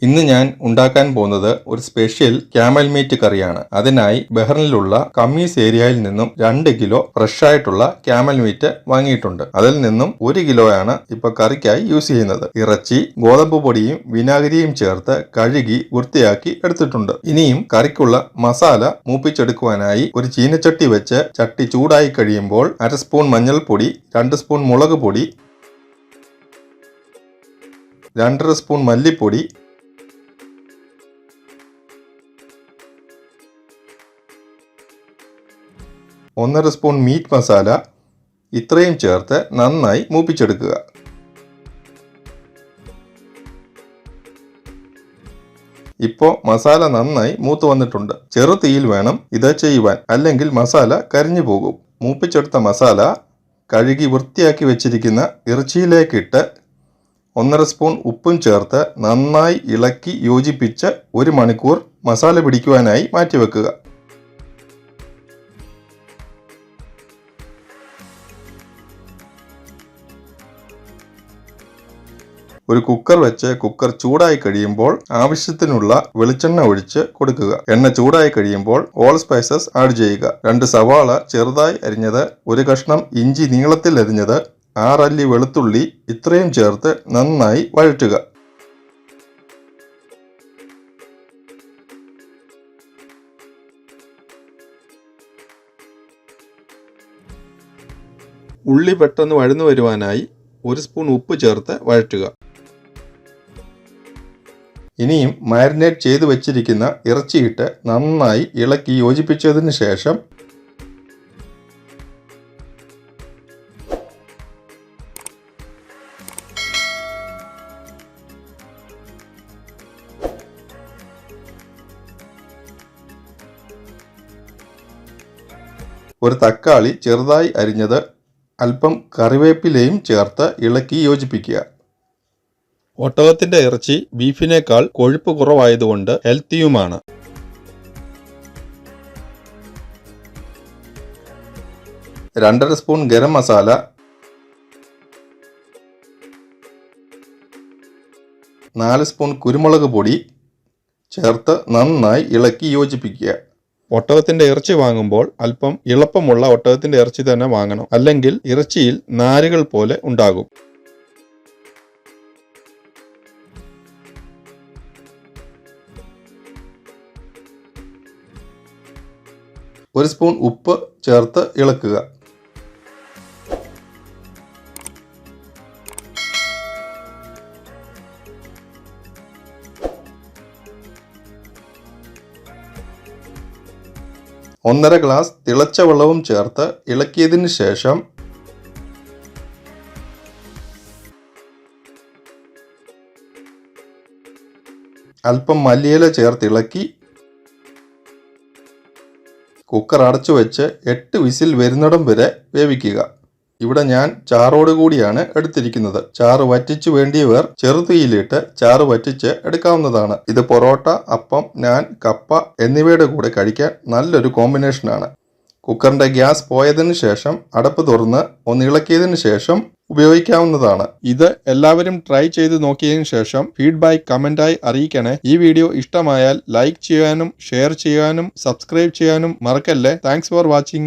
ഇന്ന് ഞാൻ ഉണ്ടാക്കാൻ പോകുന്നത് ഒരു സ്പെഷ്യൽ ക്യാമൽ മീറ്റ് കറിയാണ്. അതിനായി ബഹ്റിനിലുള്ള കമ്മീസ് ഏരിയയിൽ നിന്നും 2 കിലോ ഫ്രഷ് ആയിട്ടുള്ള ക്യാമൽ മീറ്റ് വാങ്ങിയിട്ടുണ്ട്. അതിൽ നിന്നും 1 കിലോയാണ് ഇപ്പൊ കറിക്കായി യൂസ് ചെയ്യുന്നത്. ഇറച്ചി ഗോതമ്പ് പൊടിയും വിനാഗിരിയും ചേർത്ത് കഴുകി വൃത്തിയാക്കി എടുത്തിട്ടുണ്ട്. ഇനിയും കറിക്കുള്ള മസാല മൂപ്പിച്ചെടുക്കുവാനായി ഒരു ചീനച്ചട്ടി വെച്ച് ചട്ടി ചൂടായി കഴിയുമ്പോൾ 1/2 സ്പൂൺ മഞ്ഞൾപ്പൊടി, 2 സ്പൂൺ മുളക് പൊടി, 2.5 സ്പൂൺ മല്ലിപ്പൊടി, 1.5 സ്പൂൺ മീറ്റ് മസാല ഇത്രയും ചേർത്ത് നന്നായി മൂപ്പിച്ചെടുക്കുക. ഇപ്പോൾ മസാല നന്നായി മൂത്ത് വന്നിട്ടുണ്ട്. ചെറു തീയിൽ വേണം ഇത് ചെയ്യുവാൻ, അല്ലെങ്കിൽ മസാല കരിഞ്ഞു പോകും. മൂപ്പിച്ചെടുത്ത മസാല കഴുകി വൃത്തിയാക്കി വെച്ചിരിക്കുന്ന ഇറച്ചിയിലേക്കിട്ട് 1.5 സ്പൂൺ ഉപ്പും ചേർത്ത് നന്നായി ഇളക്കി യോജിപ്പിച്ച് 1 മണിക്കൂർ മസാല പിടിക്കുവാനായി മാറ്റിവെക്കുക. ഒരു കുക്കർ വെച്ച് കുക്കർ ചൂടായി കഴിയുമ്പോൾ ആവശ്യത്തിനുള്ള വെളിച്ചെണ്ണ ഒഴിച്ച് കൊടുക്കുക. എണ്ണ ചൂടായി കഴിയുമ്പോൾ ഓൾ സ്പൈസസ് ആഡ് ചെയ്യുക. 2 സവാള ചെറുതായി അരിഞ്ഞത്, 1 കഷ്ണം ഇഞ്ചി നീളത്തിൽ അരിഞ്ഞത്, 6 അല്ലി വെളുത്തുള്ളി ഇത്രയും ചേർത്ത് നന്നായി വഴറ്റുക. ഉള്ളി പെട്ടെന്ന് വഴന്നു വരുവാനായി 1 സ്പൂൺ ഉപ്പ് ചേർത്ത് വഴറ്റുക. ഇനിയും മാരിനേറ്റ് ചെയ്ത് വെച്ചിരിക്കുന്ന ഇറച്ചിയിട്ട് നന്നായി ഇളക്കി യോജിപ്പിച്ചതിന് ശേഷം ഒരു തക്കാളി ചെറുതായി അരിഞ്ഞത്, അല്പം കറിവേപ്പിലയും ചേർത്ത് ഇളക്കി യോജിപ്പിക്കുക. ഒട്ടകത്തിന്റെ ഇറച്ചി ബീഫിനേക്കാൾ കൊഴുപ്പ് കുറവായതുകൊണ്ട് ഹെൽത്തിയുമാണ്. രണ്ടര സ്പൂൺ ഗരം മസാല, 4 സ്പൂൺ കുരുമുളക് പൊടി ചേർത്ത് നന്നായി ഇളക്കി യോജിപ്പിക്കുക. ഒട്ടകത്തിന്റെ ഇറച്ചി വാങ്ങുമ്പോൾ അല്പം ഇളപ്പമുള്ള ഒട്ടകത്തിന്റെ ഇറച്ചി തന്നെ വാങ്ങണം, അല്ലെങ്കിൽ ഇറച്ചിയിൽ നാരുകൾ പോലെ ഉണ്ടാകും. ഒരു സ്പൂൺ ഉപ്പ് ചേർത്ത് ഇളക്കുക. ഒന്നര ഗ്ലാസ് തിളച്ച വെള്ളവും ചേർത്ത് ഇളക്കിയതിന് ശേഷം അല്പം മല്ലിയില ചേർത്ത് ഇളക്കി കുക്കർ അടച്ചു വെച്ച് 8 വിസിൽ വരുന്നിടം വരെ വേവിക്കുക. ഇവിടെ ഞാൻ ചാറോട് കൂടിയാണ് എടുത്തിരിക്കുന്നത്. ചാറ് വറ്റിച്ചു വേണ്ടിയവർ ചെറുതീയിലിട്ട് ചാറ് വറ്റിച്ച് എടുക്കാവുന്നതാണ്. ഇത് പൊറോട്ട, അപ്പം, നാൻ, കപ്പ എന്നിവയുടെ കൂടെ കഴിക്കാൻ നല്ലൊരു കോമ്പിനേഷനാണ്. കുക്കറിന്റെ ഗ്യാസ് പോയതിനു ശേഷം അടപ്പ് തുറന്ന് ഒന്ന് ഇളക്കിയതിനു ശേഷം ഉപയോഗിക്കാവുന്നതാണ്. ഇത് എല്ലാവരും ട്രൈ ചെയ്ത് നോക്കിയതിനു ശേഷം ഫീഡ്ബാക്ക് കമന്റായി അറിയിക്കണേ. ഈ വീഡിയോ ഇഷ്ടമായാൽ ലൈക്ക് ചെയ്യാനും ഷെയർ ചെയ്യാനും സബ്സ്ക്രൈബ് ചെയ്യാനും മറക്കല്ലേ. Thanks for watching.